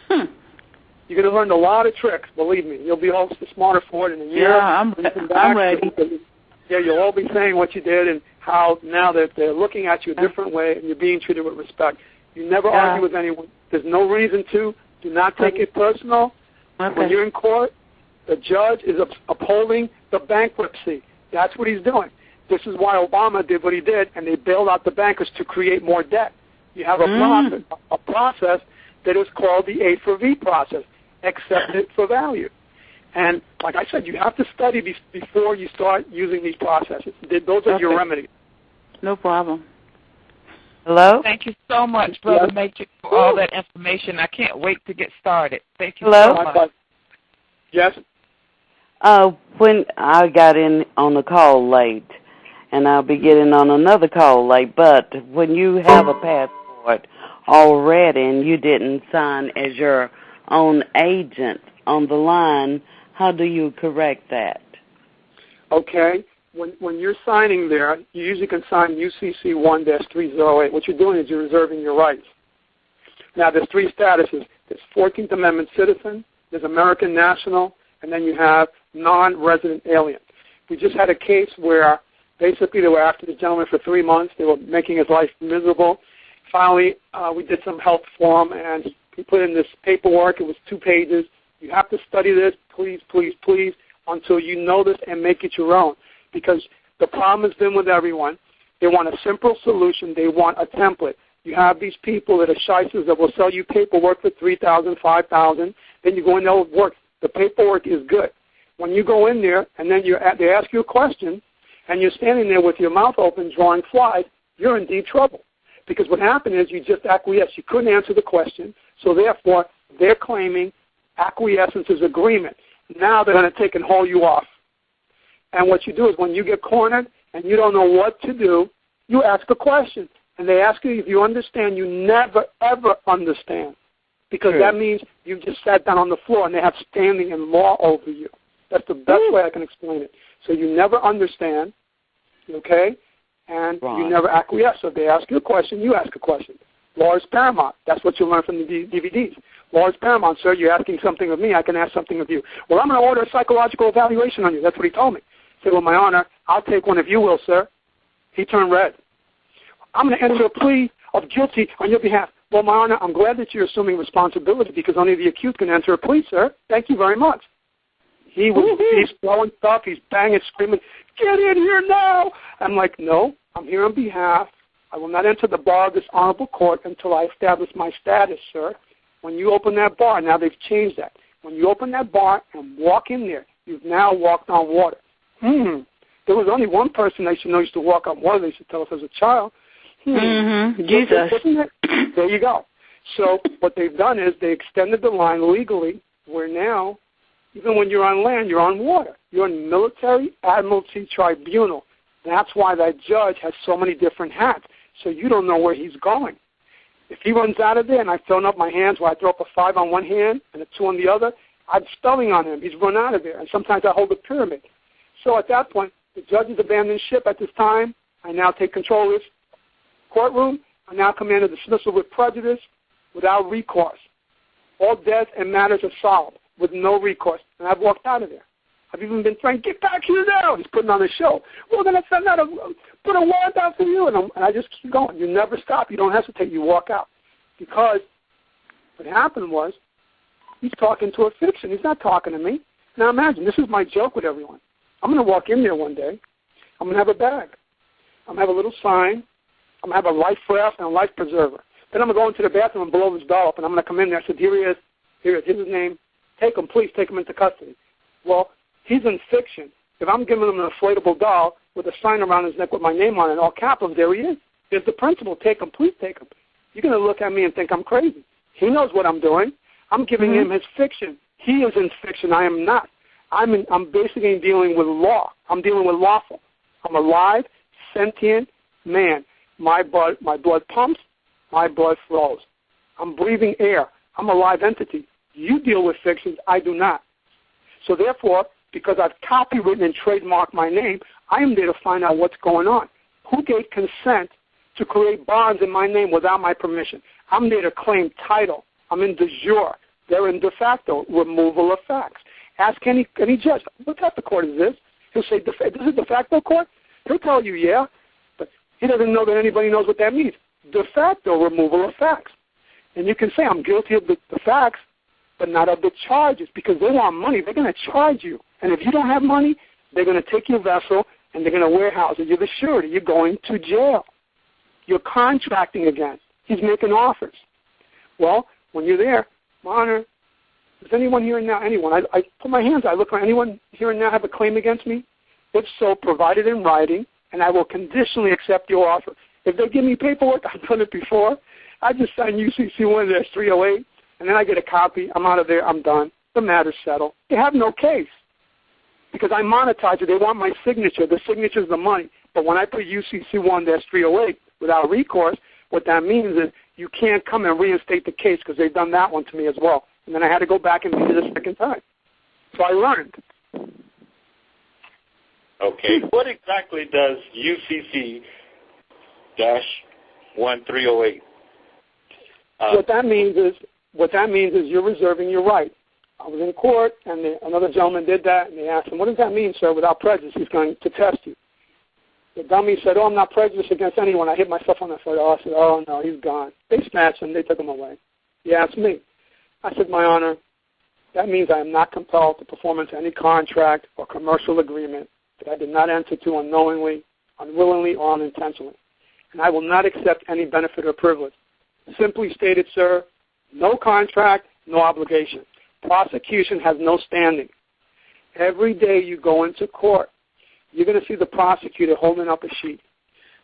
You're going to learn a lot of tricks, believe me. You'll be all smarter for it in a year. Yeah, I'm ready. Yeah, you'll all be saying what you did and how now that they're looking at you a different way and you're being treated with respect. You never argue with anyone. There's no reason to. Do not take it personal. When you're in court, the judge is upholding the bankruptcy. That's what he's doing. This is why Obama did what he did, and they bailed out the bankers to create more debt. You have a process that is called the A for V process, accepted for value. And like I said, you have to study before you start using these processes. Those are your remedies. No problem. Hello? Thank you so much, Brother Matrix, for all that information. I can't wait to get started. Thank you so much. Yes? When I got in on the call late, and I'll be getting on another call late, but when you have a passport already and you didn't sign as your own agent on the line, how do you correct that? Okay. When you're signing there, you usually can sign UCC 1-308. What you're doing is you're reserving your rights. Now, there's three statuses. There's 14th Amendment citizen, there's American national, and then you have non-resident alien. We just had a case where basically they were after the gentleman for 3 months. They were making his life miserable. Finally, we did some help for him, and he put in this paperwork. It was 2 pages. You have to study this, please, please, please, until you know this and make it your own. Because the problem has been with everyone. They want a simple solution. They want a template. You have these people that are shysters that will sell you paperwork for $3,000, $5,000. Then you go in there, it works. The paperwork is good. When you go in there and then they ask you a question and you're standing there with your mouth open drawing flies, you're in deep trouble. Because what happened is you just acquiesced. You couldn't answer the question, so therefore they're claiming acquiescence is agreement. Now they're going to take and haul you off. And what you do is when you get cornered and you don't know what to do, you ask a question. And they ask you if you understand. You never, ever understand. Because that means you've just sat down on the floor and they have standing in law over you. That's the best way I can explain it. So you never understand, okay, and you never acquiesce. So they ask you a question, you ask a question. Law is paramount. That's what you learn from the DVDs. Law is paramount, sir. You're asking something of me. I can ask something of you. Well, I'm going to order a psychological evaluation on you. That's what he told me. I said, well, my honor, I'll take one if you will, sir. He turned red. I'm going to enter a plea of guilty on your behalf. Well, my honor, I'm glad that you're assuming responsibility because only the accused can enter a plea, sir. Thank you very much. He's throwing stuff. He's banging, screaming, get in here now. I'm like, no, I'm here on behalf. I will not enter the bar of this honorable court until I establish my status, sir. When you open that bar, now they've changed that. When you open that bar and walk in there, you've now walked on water. There was only one person they should know used to walk on water. They should tell us as a child. Jesus. There you go. So what they've done is they extended the line legally where now, even when you're on land, you're on water. You're in military admiralty tribunal. That's why that judge has so many different hats. So you don't know where he's going. If he runs out of there and I've thrown up my hands where I throw up a 5 on one hand and a 2 on the other, I'm spelling on him. He's run out of there. And sometimes I hold a pyramid. So at that point, the judge has abandoned ship at this time. I now take control of this courtroom. I now command a dismissal with prejudice without recourse. All debts and matters are solved with no recourse. And I've walked out of there. I've even been trying, get back here now. He's putting on a show. We're going to send out put a warrant out for you. And I just keep going. You never stop. You don't hesitate. You walk out. Because what happened was he's talking to a fiction. He's not talking to me. Now imagine, this is my joke with everyone. I'm going to walk in there one day. I'm going to have a bag. I'm going to have a little sign. I'm going to have a life raft and a life preserver. Then I'm going to go into the bathroom and blow his doll up, and I'm going to come in there. I said, here he is. Here's his name. Take him, please. Take him into custody. Well, he's in fiction. If I'm giving him an inflatable doll with a sign around his neck with my name on it, all capitals, there he is. There's the principal. Take him, please take him. You're going to look at me and think I'm crazy. He knows what I'm doing. I'm giving him his fiction. He is in fiction. I am not. I'm basically dealing with law. I'm dealing with lawful. I'm a live, sentient man. My blood pumps. My blood flows. I'm breathing air. I'm a live entity. You deal with fictions. I do not. So therefore, because I've copywritten and trademarked my name, I am there to find out what's going on. Who gave consent to create bonds in my name without my permission? I'm there to claim title. I'm in de jure. They're in de facto, removal of facts. Ask any judge, what type of court is this? He'll say, this is de facto court? He'll tell you, yeah, but he doesn't know that anybody knows what that means. De facto removal of facts. And you can say, I'm guilty of the facts, but not of the charges, because they want money. They're going to charge you. And if you don't have money, they're going to take your vessel and they're going to warehouse it. You're the surety. You're going to jail. You're contracting again. He's making offers. Well, when you're there, my honor, does anyone here and now, anyone, I put my hands out, I look for anyone here and now have a claim against me? If so, provide it in writing, and I will conditionally accept your offer. If they give me paperwork, I've done it before. I just sign UCC-1-308, and then I get a copy. I'm out of there. I'm done. The matter's settled. They have no case because I monetize it. They want my signature. The signature is the money. But when I put UCC-1-308 without recourse, what that means is you can't come and reinstate the case because they've done that one to me as well. And then I had to go back and do it a second time. So I learned. Okay. What exactly does UCC-1-308? What that means is you're reserving your right I was in court, and another gentleman did that, and they asked him, what does that mean, sir, without prejudice? He's going to test you. The dummy said, I'm not prejudiced against anyone. I hit myself on the foot. I said, no, he's gone. They snatched him. They took him away. He asked me. I said, My Honor, that means I am not compelled to perform into any contract or commercial agreement that I did not enter to unknowingly, unwillingly, or unintentionally. And I will not accept any benefit or privilege. Simply stated, sir, no contract, no obligation. Prosecution has no standing. Every day you go into court, you're going to see the prosecutor holding up a sheet.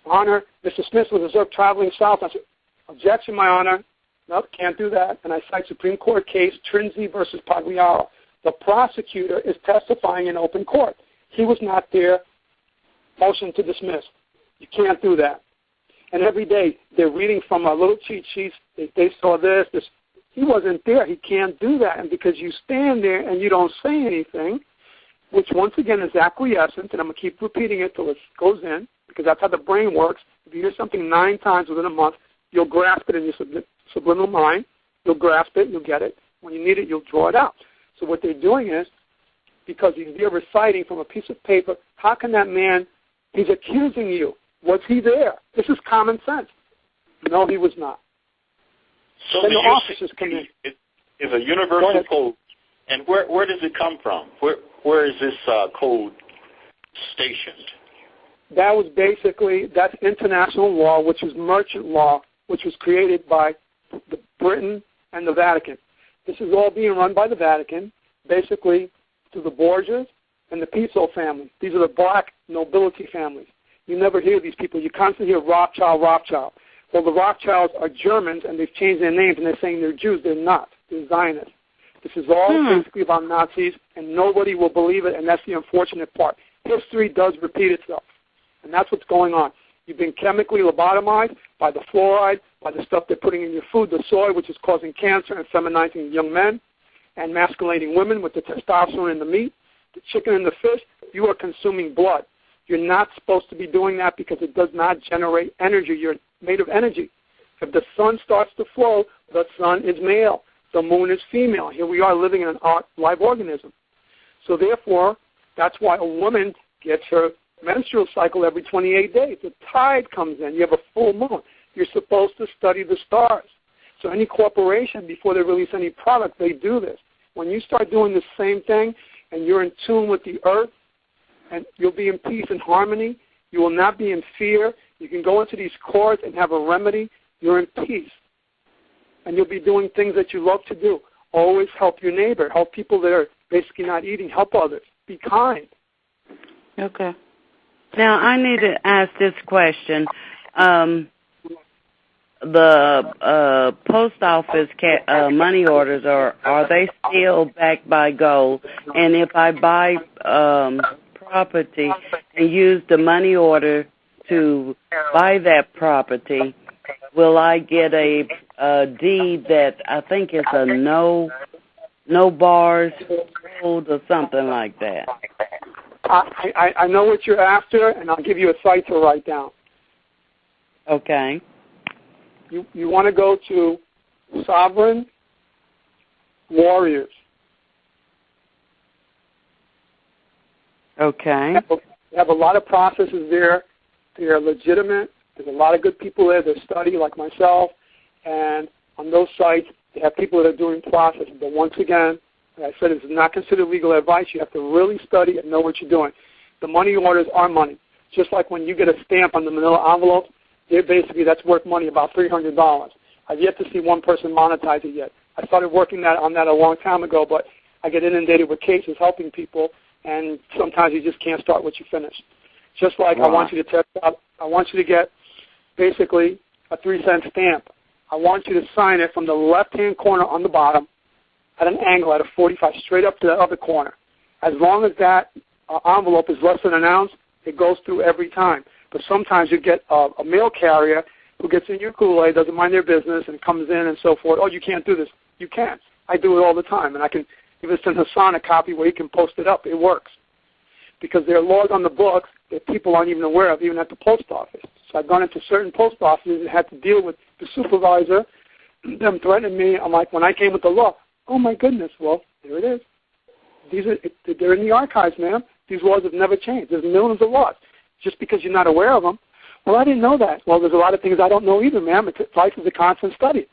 Honor, Mr. Smith was observed traveling south. I said, objection, My Honor. No, can't do that. And I cite Supreme Court case Trinzi versus Pagliaro. The prosecutor is testifying in open court. He was not there. Motion to dismiss. You can't do that. And every day they're reading from a little cheat sheets. They saw this. He wasn't there. He can't do that. And because you stand there and you don't say anything, which once again is acquiescent, and I'm going to keep repeating it till it goes in, because that's how the brain works. If you hear something 9 times within a month, you'll grasp it in your subliminal mind. You'll grasp it, you'll get it. When you need it, you'll draw it out. So what they're doing is, because he's there reciting from a piece of paper, how can that man, he's accusing you. Was he there? This is common sense. No, he was not. So then the officers come in. Is a universal code, and where does it come from? Where is this code stationed? That was basically, that's international law, which is merchant law, which was created by Britain and the Vatican. This is all being run by the Vatican, basically through the Borgias and the Piso family. These are the black nobility families. You never hear these people. You constantly hear Rothschild. Well, the Rothschilds are Germans, and they've changed their names, and they're saying they're Jews. They're not. They're Zionists. This is all basically about Nazis, and nobody will believe it, and that's the unfortunate part. History does repeat itself, and that's what's going on. You've been chemically lobotomized by the fluoride, by the stuff they're putting in your food, the soy, which is causing cancer and feminizing young men and masculating women with the testosterone in the meat, the chicken and the fish. You are consuming blood. You're not supposed to be doing that because it does not generate energy. You're made of energy. If the sun starts to flow, the sun is male. The moon is female. Here we are living in an live organism. So therefore, that's why a woman gets her menstrual cycle every 28 days. The tide comes in. You have a full moon. You're supposed to study the stars. So any corporation, before they release any product, they do this. When you start doing the same thing and you're in tune with the earth, and you'll be in peace and harmony, you will not be in fear. You can go into these courts and have a remedy. You're in peace. And you'll be doing things that you love to do. Always help your neighbor. Help people that are basically not eating. Help others. Be kind. Okay. Now, I need to ask this question. The post office money orders, are they still backed by gold? And if I buy property and use the money order to buy that property, will I get a deed that I think is a no bars hold or something like that? I know what you're after, and I'll give you a site to write down. Okay. You want to go to Sovereign Warriors. Okay. They have a lot of processes there. They are legitimate. There's a lot of good people there that study, like myself. And on those sites, they have people that are doing processes. But once again, like I said, it's not considered legal advice. You have to really study and know what you're doing. The money orders are money. Just like when you get a stamp on the manila envelope, basically that's worth money, about $300. I've yet to see one person monetize it yet. I started working on that a long time ago, but I get inundated with cases helping people, and sometimes you just can't start what you finish. Just like I want you to test out, I want you to get basically a 3-cent stamp. I want you to sign it from the left-hand corner on the bottom at an angle at a 45 straight up to the other corner. As long as that envelope is less than an ounce, it goes through every time. But sometimes you get a mail carrier who gets in your Kool-Aid, doesn't mind their business, and comes in and so forth. Oh, you can't do this. You can't. I do it all the time, and I can even send Hassan a copy where he can post it up. It works. Because there are laws on the books that people aren't even aware of, even at the post office. So I've gone into certain post offices and had to deal with the supervisor, them threatening me. I'm like, when I came with the law, Oh, my goodness. Well, there it is. They're in the archives, ma'am. These laws have never changed. There's millions of laws. Just because you're not aware of them, well, I didn't know that. Well, there's a lot of things I don't know either, ma'am. Life is a constant study.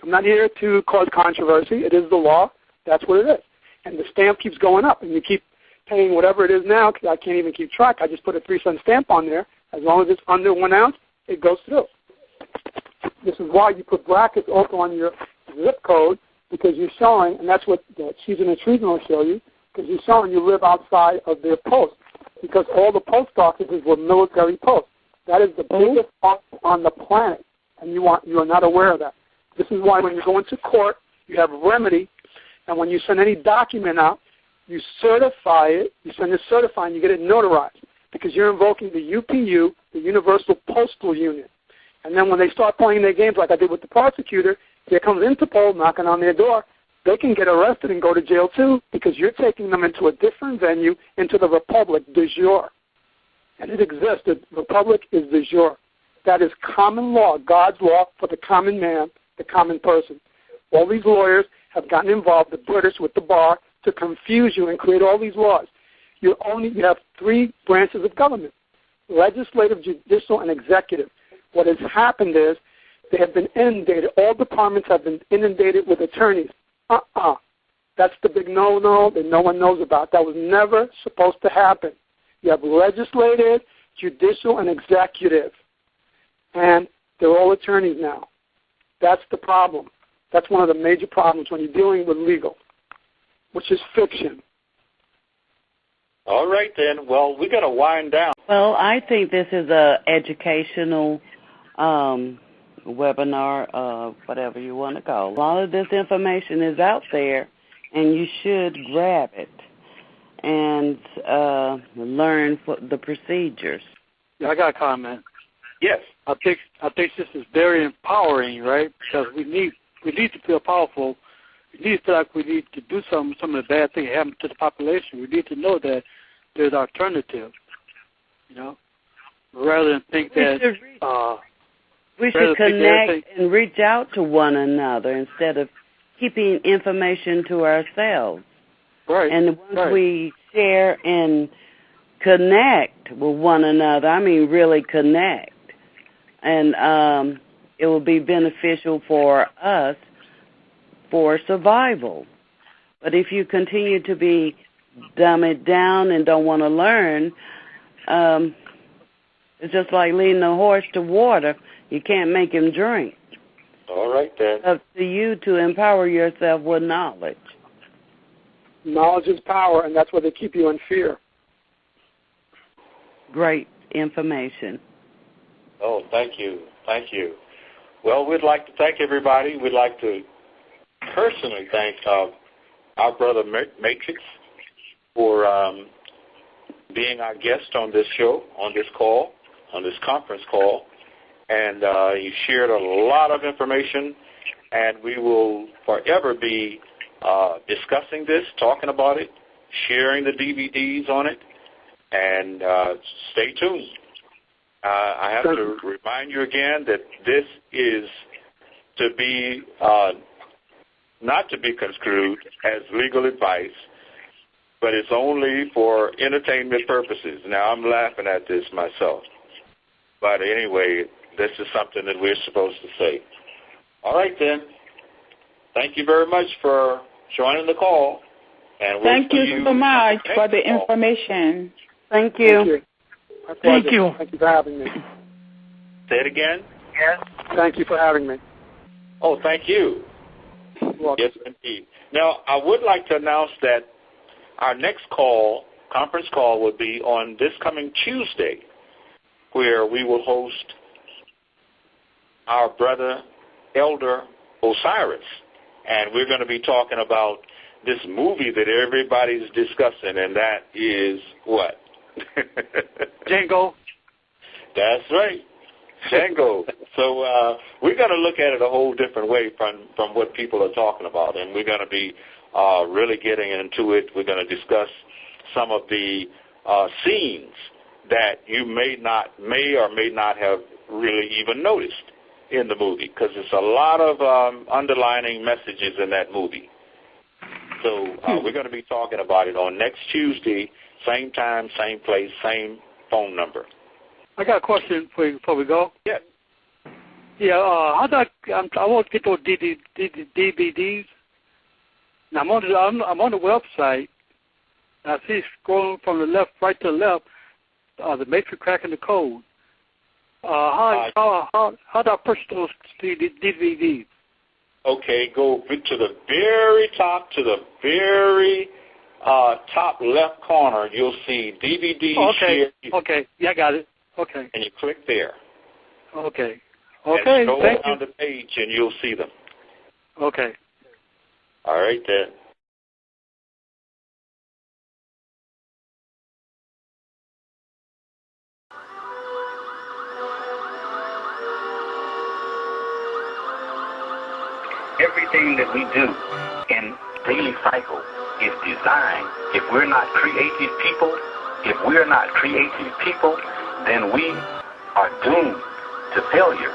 I'm not here to cause controversy. It is the law. That's what it is. And the stamp keeps going up, and you keep paying whatever it is now, because I can't even keep track. I just put a 3-cent stamp on there. As long as it's under 1 ounce, it goes through. This is why you put brackets also on your zip code, because you're showing, and that's what the Cheese and the Treason will show you, because you're showing you live outside of their post, because all the post offices were military posts. That is the biggest office on the planet, and you are not aware of that. This is why when you go into court, you have remedy, and when you send any document out, you certify it, you send it certified, and you get it notarized, because you're invoking the UPU, the Universal Postal Union. And then when they start playing their games like I did with the prosecutor, here comes Interpol knocking on their door. They can get arrested and go to jail too, because you're taking them into a different venue, into the Republic de jure. And it exists. The Republic is de jure. That is common law, God's law for the common man, the common person. All these lawyers have gotten involved, the British with the bar, to confuse you and create all these laws. You have 3 branches of government: legislative, judicial, and executive. What has happened is they have been inundated. All departments have been inundated with attorneys. That's the big no-no that no one knows about. That was never supposed to happen. You have legislative, judicial, and executive. And they're all attorneys now. That's the problem. That's one of the major problems when you're dealing with legal, which is fiction. All right, then. Well, we're going to wind down. Well, I think this is a educational webinar, whatever you want to call it. A lot of this information is out there, and you should grab it and learn the procedures. Yeah, I got a comment. Yes. I think this is very empowering, right? Because we need to feel powerful. We need to feel like we need to do some of the bad things that happen to the population. We need to know that there's alternatives, rather than think that we should connect and reach out to one another instead of keeping information to ourselves. Right. And once we share and connect with one another, I mean really connect, and it will be beneficial for us for survival. But if you continue to be dumb it down and don't want to learn, it's just like leading a horse to water. You can't make him drink. All right, then. It's up to you to empower yourself with knowledge. Knowledge is power, and that's why they keep you in fear. Great information. Oh, thank you. Thank you. Well, we'd like to thank everybody. We'd like to personally thank our brother Matrix for being our guest on this show, on this call, on this conference call. And you shared a lot of information, and we will forever be discussing this, talking about it, sharing the DVDs on it, and stay tuned. I have to remind you again that this is to be not to be construed as legal advice, but it's only for entertainment purposes. Now, I'm laughing at this myself. But anyway, this is something that we're supposed to say. All right, then. Thank you very much for joining the call. And Thank you so much for the information. Thank you. Thank you for having me. Say it again. Yes. Thank you for having me. Oh, thank you. Yes, indeed. Now, I would like to announce that our next conference call, will be on this coming Tuesday, where we will host our brother, Elder Osiris. And we're going to be talking about this movie that everybody's discussing, and that is what? Django. That's right. Django. So we're going to look at it a whole different way from what people are talking about, and we're going to be really getting into it. We're going to discuss some of the scenes that you may or may not have really even noticed in the movie, because there's a lot of underlining messages in that movie. So we're going to be talking about it on next Tuesday, same time, same place, same phone number. I got a question for you before we go. Yeah. Yeah, I want to get those DVDs. Now I'm on the website. And I see scrolling from the left, right to the left, the matrix cracking the code. How do I purchase those DVDs? Okay, go to the very top, top left corner. You'll see DVD. Okay. Okay. Yeah, I got it. Okay. And you click there. Okay. Okay. And go Thank down you. the page, and you'll see them. Okay. All right, then. Everything that we do in daily cycle is designed. If we're not creative people, then we are doomed to failure.